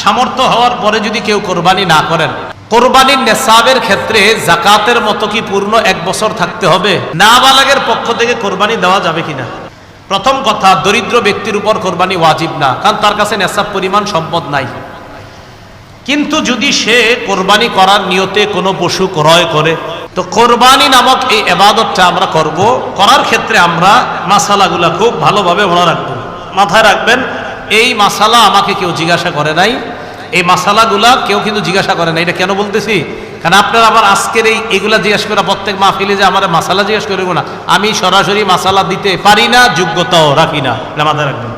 সামর্থ্য হওয়ার পরে যদি কেউ কোরবানি না করেন, কোরবানির নেসাবের ক্ষেত্রে যাকাতের মতো কি পূর্ণ 1 বছর থাকতে হবে? নাবালেগের পক্ষ থেকে কোরবানি দেওয়া যাবে কিনা? প্রথম কথা, দরিদ্র ব্যক্তির উপর কোরবানি ওয়াজিব না, কারণ তার কাছে নেসাব পরিমাণ সম্পদ নাই। কিন্তু যদি সে কোরবানি করার নিয়তে কোনো পশু ক্রয় করে, তো কোরবানি নামক এই ইবাদতটা আমরা করব, করার ক্ষেত্রে আমরা মাসালাগুলা খুব ভালোভাবে মনে রাখবো। মাথায় রাখবেন, এই মাসালা আমাকে কেউ জিজ্ঞাসা করে নাই, এই মাসালাগুলা কেউ কিন্তু জিজ্ঞাসা করে না। এটা কেন বলতেছি? কারণ আপনারা আবার আজকের এইগুলা জিজ্ঞাসা করা, প্রত্যেক মাহফিলে যে আমার মাসালা জিজ্ঞাসা করব না, আমি সরাসরি মাসালা দিতে পারি না, যোগ্যতাও রাখি না, মাথায় রাখবেন।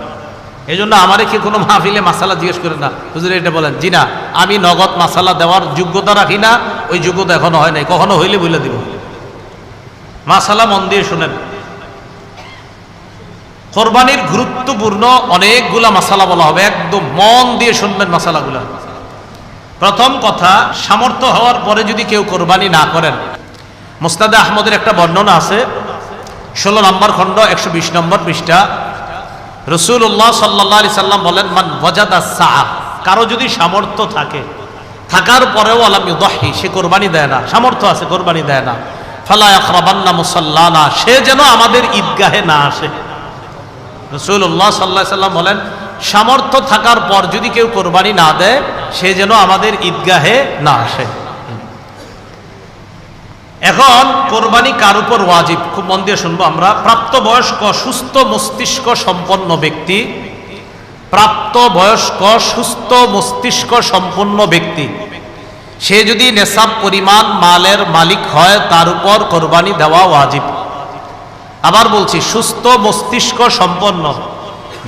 এই জন্য আমারে কি কোনো মাহফিলে মাসালা জিজ্ঞেস করে না, হুজুর এটা বলেন, জি না, আমি নগদ মাসালা দেওয়ার যোগ্যতা রাখি না, ওই যোগ্যতা এখনো হয় নাই, কখনো হইলে বলে দিব। মাসালা মন দিয়ে শুনেন। কোরবানির গুরুত্বপূর্ণ অনেকগুলা মাসালা বলা হবে, একদম মন দিয়ে শুনবেন মাসালাগুলা। প্রথম কথা, সামর্থ্য হওয়ার পরে যদি কেউ কোরবানি না করেন, মুসনাদে আহমদের একটা বর্ণনা আছে, 16 নম্বর খণ্ড 120 নম্বর পৃষ্ঠা। রাসূলুল্লাহ সাল্লাল্লাহু আলাইহি সাল্লাম বলেন, মান ওয়াজাদা সাআ, কারো যদি সামর্থ্য থাকে, থাকার পরেও আলাম ইউদাহি, সে কোরবানি দেয় না, সামর্থ্য আছে কোরবানি দেয় না, ফালা ইয়াকরাবান্না মুসাল্লানা, সে যেন আমাদের ঈদগাহে না আসে। রাসূলুল্লাহ সাল্লাল্লাহু আলাইহি সাল্লাম বলেন, সামর্থ্য থাকার পর যদি কেউ কোরবানি না দেয়, সে যেন আমাদের ঈদগাহে না আসে। এখন কোরবানি কার উপর ওয়াজিব? খুব মন দিয়ে শুনবো আমরা। প্রাপ্তবয়স্ক সুস্থ মস্তিষ্ক সম্পন্ন ব্যক্তি, প্রাপ্তবয়স্ক সুস্থ মস্তিষ্ক সম্পন্ন ব্যক্তি, সে যদি নেসাব পরিমাণ মালের মালিক হয়, তার উপর কোরবানি দেওয়া ওয়াজিব। আবার বলছি, সুস্থ মস্তিষ্ক সম্পন্ন,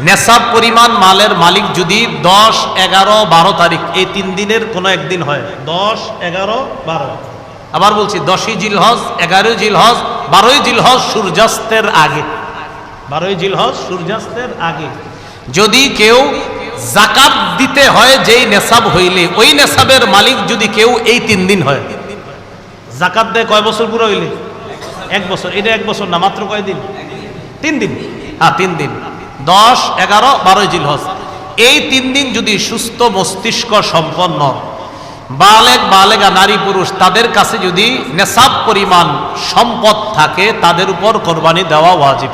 নেসাব পরিমাণ মালের মালিক যদি 10, 11, 12 তারিখ এই 3 দিনের কোনো একদিন হয়, 10, 11, 12, আবার বলছি 10ই জিলহজ, 11ই জিলহজ, 12ই জিলহজ সূর্যাস্তের আগে, 12ই জিলহজ সূর্যাস্তের আগে যদি কেউ যাকাত দিতে হয়, যেই নেসাব হইলে, ওই নেসাবের মালিক যদি কেউ এই 3 দিন হয়, যাকাত দেয় কয় বছর পুরো হইলে? 1 বছর। এটা 1 বছর না, মাত্র কয় দিন? 3 দিন। হ্যাঁ, 3 দিন, 10, 11, 12 জিলহজ, এই 3 দিন যদি সুস্থ মস্তিষ্ক সম্পন্ন বালেগা নারী পুরুষ, তাদের কাছে যদি নেসাব পরিমাণ সম্পদ থাকে, তাদের উপর কোরবানি দেওয়া ওয়াজিব।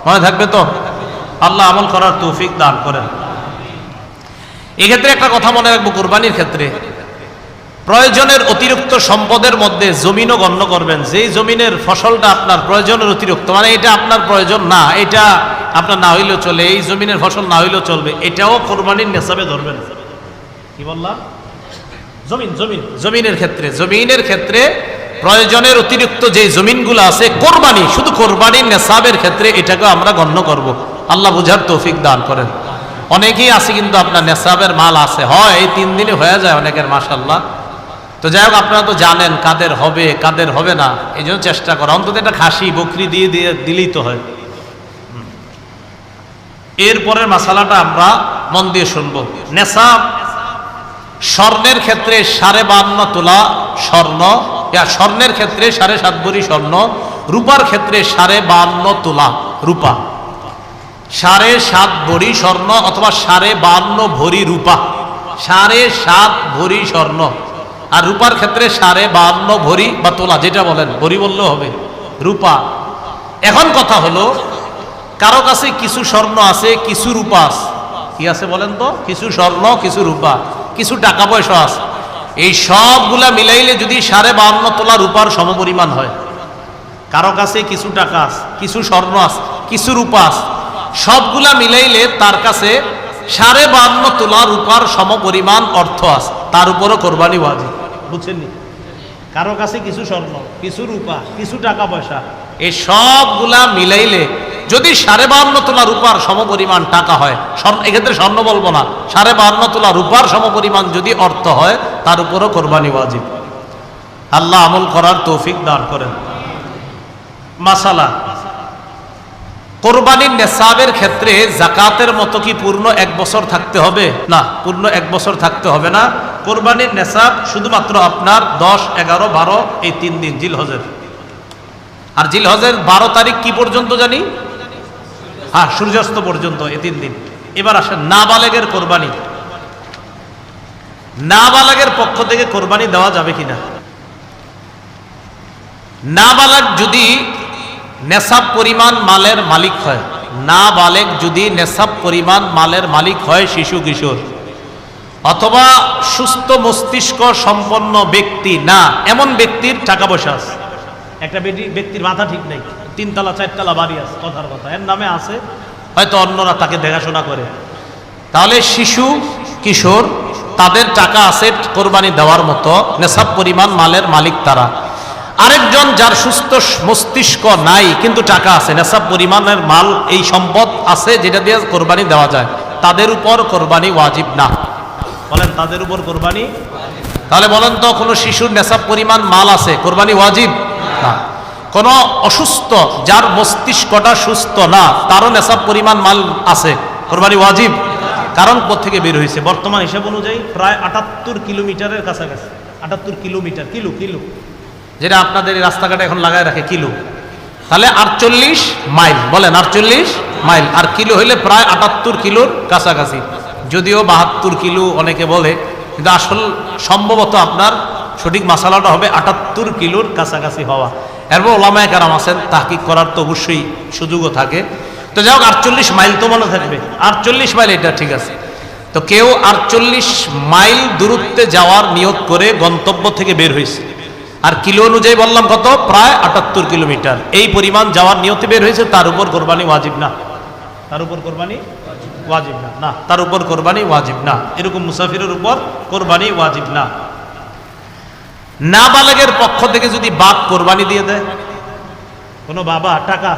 মনে থাকবে তো? আল্লাহ আমল করার তৌফিক দান করেন। এক্ষেত্রে একটা কথা মনে রাখবো, কোরবানির ক্ষেত্রে প্রয়োজনের অতিরিক্ত সম্পদের মধ্যে জমিনও গণ্য করবেন। যেই জমিনের ফসলটা আপনার প্রয়োজনের অতিরিক্ত, মানে এটা আপনার প্রয়োজন না, এটা আপনার না হইলেও চলে, এই জমিনের ফসল না হইলেও চলবে, এটাও কোরবানির নেসাবে ধরবেন। কি বললাম? জমিনের ক্ষেত্রে প্রয়োজনের অতিরিক্ত যে জমিনগুলো আছে, কোরবানি, শুধু কোরবানির নেসাবের ক্ষেত্রে এটাকে আমরা গণ্য করব। আল্লাহ বুঝার তৌফিক দান করেন। অনেকেই আছে কিন্তু আপনার নেসাবের মাল আছে, হয় এই 3 দিনে হয়ে যায় অনেকের, মাশাআল্লাহ। তো যাই হোক, আপনারা তো জানেন কাদের হবে কাদের হবে না, এই জন্য চেষ্টা করা, অন্তত একটা খাসি বকরি দিয়ে দিলেই তো হয়। এরপরের মাসালাটা আমরা মন দিয়ে শুনবো। নেসাব স্বর্ণের ক্ষেত্রে 52.5 তোলা স্বর্ণ, স্বর্ণের ক্ষেত্রে 7.5 ভরি স্বর্ণ, রূপার ক্ষেত্রে 52.5 তোলা রূপা, 7.5 ভরি স্বর্ণ অথবা 52.5 ভরি রূপা, 7.5 ভরি স্বর্ণ, আর রূপার ক্ষেত্রে 52.5 ভরি বা তোলা, যেটা বলেন, ভরি বললেও হবে, রূপা। এখন কথা হলো, কারো কাছে কিছু স্বর্ণ আছে, কিছু রূপা আছে, কি আছে বলেন তো? কিছু স্বর্ণ, কিছু রূপা, কিছু টাকা পয়সা আছে, এই সবগুলা মিলাইলে যদি 52.5 তোলা রূপার সমপরিমাণ হয়, কারো কাছে কিছু টাকা আছে, কিছু স্বর্ণ আছে, কিছু রূপা আছে, সবগুলা মিলাইলে তার কাছে 52.5 তোলা রূপার সমপরিমাণ অর্থ আছে, তার উপরও কোরবানি ওয়াজিব। বুঝছেন? কারো কাছে কিছু স্বর্ণ, কিছু রূপা, কিছু টাকা পয়সা, এই সবগুলা মিলাইলে যদি 52.5 তোলা রূপার সমপরিমাণ টাকা হয়, এক্ষেত্রে স্বর্ণ বলবো না, 52.5 তোলা রূপার সমপরিমাণ যদি অর্থ হয়, তার উপরও কোরবানি ওয়াজিব। আল্লাহ আমল করার তৌফিক দান করেন। মাসালা, কোরবানির নেসাবের ক্ষেত্রে যাকাতের মতো কি পূর্ণ 1 বছর থাকতে হবে? না, পূর্ণ 1 বছর থাকতে হবে না। কোরবানির নেসাব শুধুমাত্র আপনার 10, 11, 12 এই 3 দিন জিলহজের। আর জিলহজের 12 তারিখ কি পর্যন্ত জানি? হ্যাঁ, সূর্যাস্ত পর্যন্ত, এই 3 দিন। এবার আসেন নাবালেগের কোরবানি। নাবালেগের পক্ষ থেকে কোরবানি দেওয়া যাবে কিনা? নাবালেগ যদি নেশাব পরিমাণ মালের মালিক হয়, নাবালেগ যদি নেশাব পরিমাণ মালের মালিক হয়, শিশু কিশোর অথবা সুস্থ মস্তিষ্ক সম্পন্ন ব্যক্তি না, এমন ব্যক্তির টাকা পয়সা আছে। একটা ব্যক্তির মাথা ঠিক নেই, 3 তলা 4 তলা বাড়ি আছে, কথার কথা, এর নামে আছে, হয়তো অন্যরা তাকে দেখাশোনা করে, তাহলে শিশু কিশোর তাদের টাকা আছে কোরবানি দেওয়ার মতো, নেশাব পরিমাণ মালের মালিক তারা। আরেকজন যার সুস্থ মস্তিষ্ক নাই কিন্তু টাকা আছে, নেশাব পরিমাণের মাল, এই সম্পদ আছে যেটা দিয়ে কোরবানি দেওয়া যায়, তাদের উপর কোরবানি ওয়াজিব না। বলেন তাদের উপর কোরবানি? তাহলে বলেন তো, কোনো শিশুর নেশাব পরিমাণ মাল আছে, কোরবানি ওয়াজিব না। কোন অসুস্থ যার মস্তিষ্কটা সুস্থ না, তারও নেশাব পরিমাণ মাল আছে, কোরবানি ওয়াজিব। কারণ কোত্থেকে বের হয়েছে? বর্তমান হিসাব অনুযায়ী প্রায় 78 কিলোমিটারের কাছাকাছি। 78 কিলোমিটার, কিলো কিলো যেটা আপনাদের এই রাস্তাঘাটে এখন লাগায় রাখে কিলো, তাহলে 48 মাইল। বলেন 48 মাইল, আর কিলো হইলে প্রায় 78 কিলোর কাছাকাছি। যদিও 72 কিলো অনেকে বলে, কিন্তু আসল সম্ভবত আপনার সঠিক মাসালাটা হবে 78 কিলোর কাছাকাছি হওয়া। এরপর ওলামায়ে কেরাম আছেন, তাহকিক করার তো অবশ্যই সুযোগও থাকে। তো যাই হোক, 48 মাইল তো মনে থাকবে, 48 মাইল, এটা ঠিক আছে। তো কেউ 48 মাইল দূরত্বে যাওয়ার নিয়ত করে গন্তব্য থেকে বের হয়েছে, আর কিলো অনুযায়ী বললাম কত, প্রায় 78 কিলোমিটার, এই পরিমাণ যাওয়ার নিয়তে বের হয়েছে, তার উপর কোরবানি ওয়াজিব না। তার উপর কোরবানি ওয়াজিব না, না, তার উপর কোরবানি ওয়াজিব না। এরকম মুসাফিরের উপর কোরবানি ওয়াজিব না। নাবালেগের পক্ষ থেকে যদি বাপ কোরবানি দিয়ে দেয়, কোনো বাবা টাকা,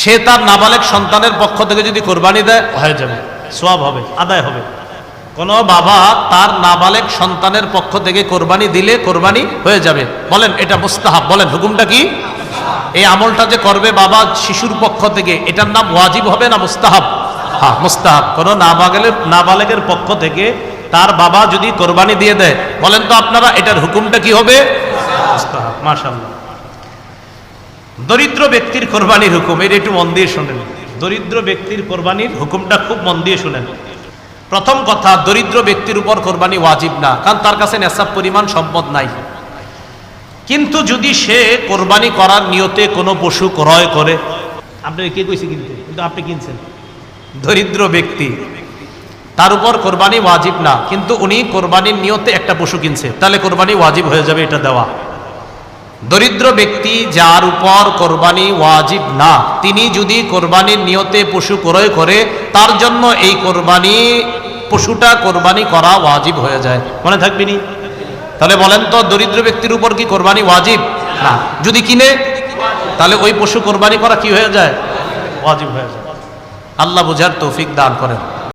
সে তার নাবালেগ সন্তানের পক্ষ থেকে যদি কোরবানি দেয়, হয়ে যাবে, সওয়াব হবে, আদায় হবে। কোনো বাবা তার নাবালেগ সন্তানের পক্ষ থেকে কোরবানি দিলে কোরবানি হয়ে যাবে। বলেন এটা মুস্তাহাব। বলেন হুকুমটা কি? এই আমলটা যে করবে বাবা শিশুর পক্ষ থেকে, এটার নাম ওয়াজিব হবে না মুস্তাহাব? হ্যাঁ, মুস্তাহাব। কোনো নাবালেগের পক্ষ থেকে তার বাবা যদি কোরবানি দিয়ে দেয়, বলেন তো আপনারা এটার হুকুমটা কি হবে? মুস্তাহাব। মাশাআল্লাহ। দরিদ্র ব্যক্তির কোরবানির হুকুম, এটা একটু মন দিয়ে শুনেন। দরিদ্র ব্যক্তির কোরবানির হুকুমটা খুব মন দিয়ে শুনেন। প্রথম কথা, দরিদ্র ব্যক্তির উপর কোরবানি ওয়াজিব না, কারণ তার কাছে নেশাব পরিমাণ সম্পদ নাই। কিন্তু যদি সে কোরবানি করার নিয়তে কোনো পশু ক্রয় করে, আপনি কে কইছে কিনতে, কিন্তু আপনি কিনছেন, দরিদ্র ব্যক্তি, তার উপর কোরবানি ওয়াজিব না, কিন্তু উনি কোরবানির নিয়তে একটা পশু কিনছে, তাহলে কোরবানি ওয়াজিব হয়ে যাবে এটা দেওয়া। দরিদ্র ব্যক্তি যার উপর কোরবানি ওয়াজিব না, তিনি যদি কোরবানির নিয়তে পশু ক্রয় করে, তার জন্য এই কোরবানি পশুটা কোরবানি করা ওয়াজিব হয়ে যায়। মনে থাকবে নি? তাহলে বলেন তো, দরিদ্র ব্যক্তির উপর কি কোরবানি ওয়াজিব না? যদি কিনে, তাহলে ওই পশু কোরবানি করা কি হয়ে যায়? ওয়াজিব হয়ে যায়। আল্লাহ বুঝার তৌফিক দান করেন।